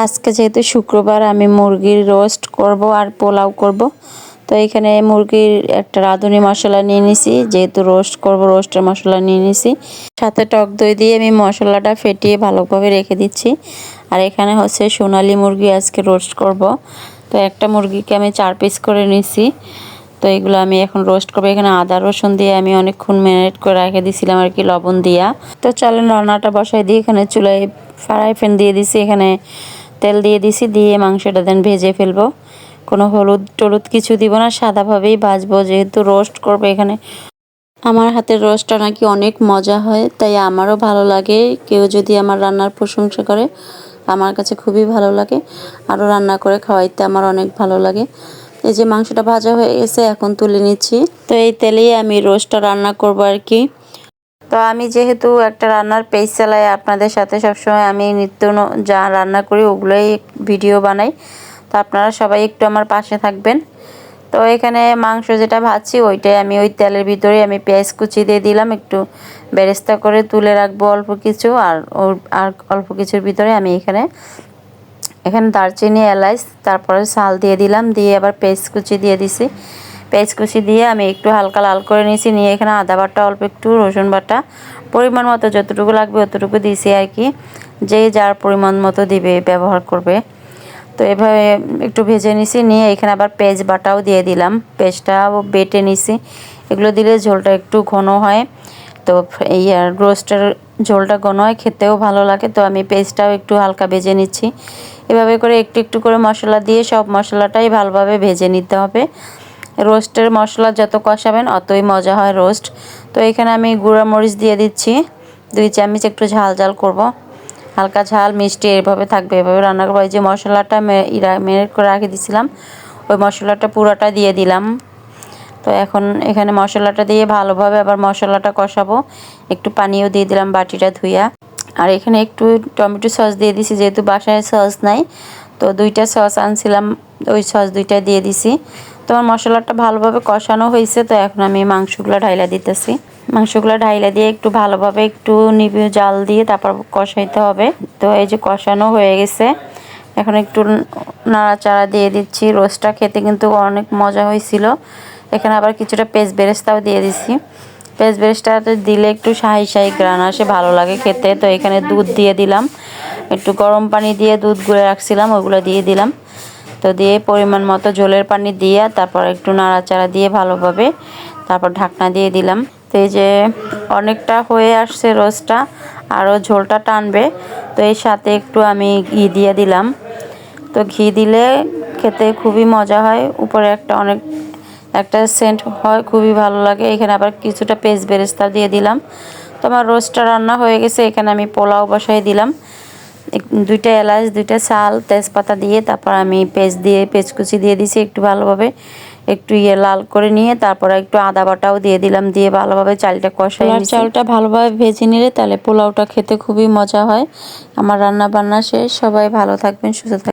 আজকে যেহেতু শুক্রবার আমি মুরগির রোস্ট করব আর পোলাও করব। তো এখানে মুরগির একটা রাঁধুনি মশলা নিয়ে নিছি, যেহেতু রোস্ট করব রোস্টের মশলা নিয়ে নিছি। সাথে টক দই দিয়ে আমি মশলাটা ফেটিয়ে ভালোভাবে রেখে দিচ্ছি। আর এখানে হচ্ছে সোনালী মুরগি আজকে রোস্ট করব। তো একটা মুরগিকে আমি 4 পিস করে নিছি। তো এগুলো আমি এখন রোস্ট করবো। এখানে আদা রসুন দিয়ে আমি অনেকক্ষণ ম্যারিনেট করে রেখে দিয়েছিলাম আর কি, লবণ দিয়া। তো চলেন রান্নাটা বসাই দিয়ে এখানে চুলায় ফ্রাই প্যান দিয়ে দিছি, এখানে তেল দিয়ে দিছি, দিয়ে মাংসটা দেন ভেজে ফেলবো। কোনো হলুদ টলুদ কিছু দিব না, সাদাভাবেই ভাজবো যেহেতু রোস্ট করবো। এখানে আমার হাতের রোস্টটা নাকি অনেক মজা হয়, তাই আমারও ভালো লাগে। কেউ যদি আমার রান্নার প্রশংসা করে আমার কাছে খুবই ভালো লাগে, আরও রান্না করে খাওয়াইতে আমার অনেক ভালো লাগে। এই যে মাংসটা ভাজা হয়ে গেছে, এখন তুলে নিচ্ছি। তো এই তেলেই আমি রোস্টটা রান্না করবো আর কি। তো আমি যেহেতু একটা রান্নার পেজ চালাই, আপনাদের সাথে সবসময় আমি নিত্য যা রান্না করি ওগুলোই ভিডিও বানাই। তো আপনারা সবাই একটু আমার পাশে থাকবেন। তো এখানে মাংস যেটা ভাজছি ওইটাই আমি ওই তেলের ভিতরে আমি পেঁয়াজ কুচি দিয়ে দিলাম, একটু বেরেস্তা করে তুলে রাখবো অল্প কিছু। আর অল্প কিছুর ভিতরে আমি এখানে দারচিনি এলাচ তারপরে শাল দিয়ে দিলাম, দিয়ে আবার পেঁয়াজ কুচি দিয়ে দিছি। পেঁয়াজ কুচি দিয়ে আমি একটু হালকা লাল করে নিয়েছি, নিয়ে এখানে আদা বাটা অল্প একটু, রসুন বাটা পরিমাণ মতো যতটুকু লাগবে অতটুকু দিয়েছি আর কি, যে যার পরিমাণ মতো দিবে ব্যবহার করবে। তো এভাবে একটু ভেজে নিছি, নিয়ে এখানে আবার পেঁয়াজ বাটাও দিয়ে দিলাম, পেঁয়াজটাও বেটে নিছি। এগুলো দিলে ঝোলটা একটু ঘন হয়। তো এই রোস্টের ঝোলটা ঘন হয়, খেতেও ভালো লাগে। তো আমি পেঁয়াজটাও একটু হালকা ভেজে নিচ্ছি। এভাবে করে একটু একটু করে মশলা দিয়ে সব মশলাটাই ভালোভাবে ভেজে নিতে হবে। রোস্টের মশলা যত কষাবেন অতই মজা হয় রোস্ট। তো এখানে আমি গুঁড়া মরিচ দিয়ে দিচ্ছি 2 চামচ, একটু ঝাল ঝাল করব, হালকা ঝাল মিষ্টি এভাবে থাকবে। এভাবে রান্না করবো। এই যে মশলাটা ম্যারিনেট করে রেখে দিয়েছিলাম, ওই মশলাটা পুরোটা দিয়ে দিলাম। তো এখন এখানে মশলাটা দিয়ে ভালোভাবে আবার মশলাটা কষাবো। একটু পানিও দিয়ে দিলাম বাটিটা ধুইয়া। আর এখানে একটু টমেটো সস দিয়ে দিছি, যেহেতু বাসায় সস নাই। তো 2টা সস আনছিলাম, ওই সস 2টা দিয়ে দিছি। তো আমার মশলাটা ভালোভাবে কষানো হয়েছে। তো এখন আমি মাংসগুলো ঢাইলা দিতেছি। মাংসগুলো ঢাইলা দিয়ে একটু ভালোভাবে একটু নিভু জাল দিয়ে তারপর কষাইতে হবে। তো এই যে কষানো হয়ে গেছে, এখন একটু নাড়াচাড়া দিয়ে দিচ্ছি। রোস্টটা খেতে কিন্তু অনেক মজা হয়েছিল। এখানে আবার কিছুটা পেঁয়াজ বেরেস্তাও দিয়ে দিছি। পেঁয়াজ বেরেস্তাটা দিলে একটু শাহি শাহি গ্রান আসে, ভালো লাগে খেতে। তো এখানে দুধ দিয়ে দিলাম, একটু গরম পানি দিয়ে দুধ গুলে রাখছিলাম ওগুলো দিয়ে দিলাম। তো দিয়ে পরিমাণ মতো ঝোলের পানি দিয়ে তারপর একটু নাড়াচাড়া দিয়ে ভালোভাবে তারপর ঢাকনা দিয়ে দিলাম। তো এই যে অনেকটা হয়ে আসছে রোস্টটা, আরও ঝোলটা টানবে। তো এর সাথে একটু আমি ঘি দিয়ে দিলাম। তো ঘি দিলে খেতে খুবই মজা হয়, উপরে একটা সেন্ট হয়, খুবই ভালো লাগে। এখানে আবার কিছুটা পেঁয়াজ বেরেস্তা দিয়ে দিলাম। তো আমার রোস্টটা রান্না হয়ে গেছে। এখানে আমি পোলাও বসাই দিলাম, 2টা এলাচ 2টা শাল তেজপাতা দিয়ে তারপর আমি পেঁয়াজ কুচি দিয়ে দিছি। একটু ভালোভাবে একটু লাল করে নিয়ে তারপর একটু আদা বাটাও দিয়ে দিলাম, দিয়ে ভালোভাবে চালটা কষাই নিয়েছি। চালটা ভালোভাবে ভেজে নিলে তাহলে পোলাওটা খেতে খুবই মজা হয়। আমার রান্না বান্না শেষ। সবাই ভালো থাকবেন, সুস্থ থাকবেন।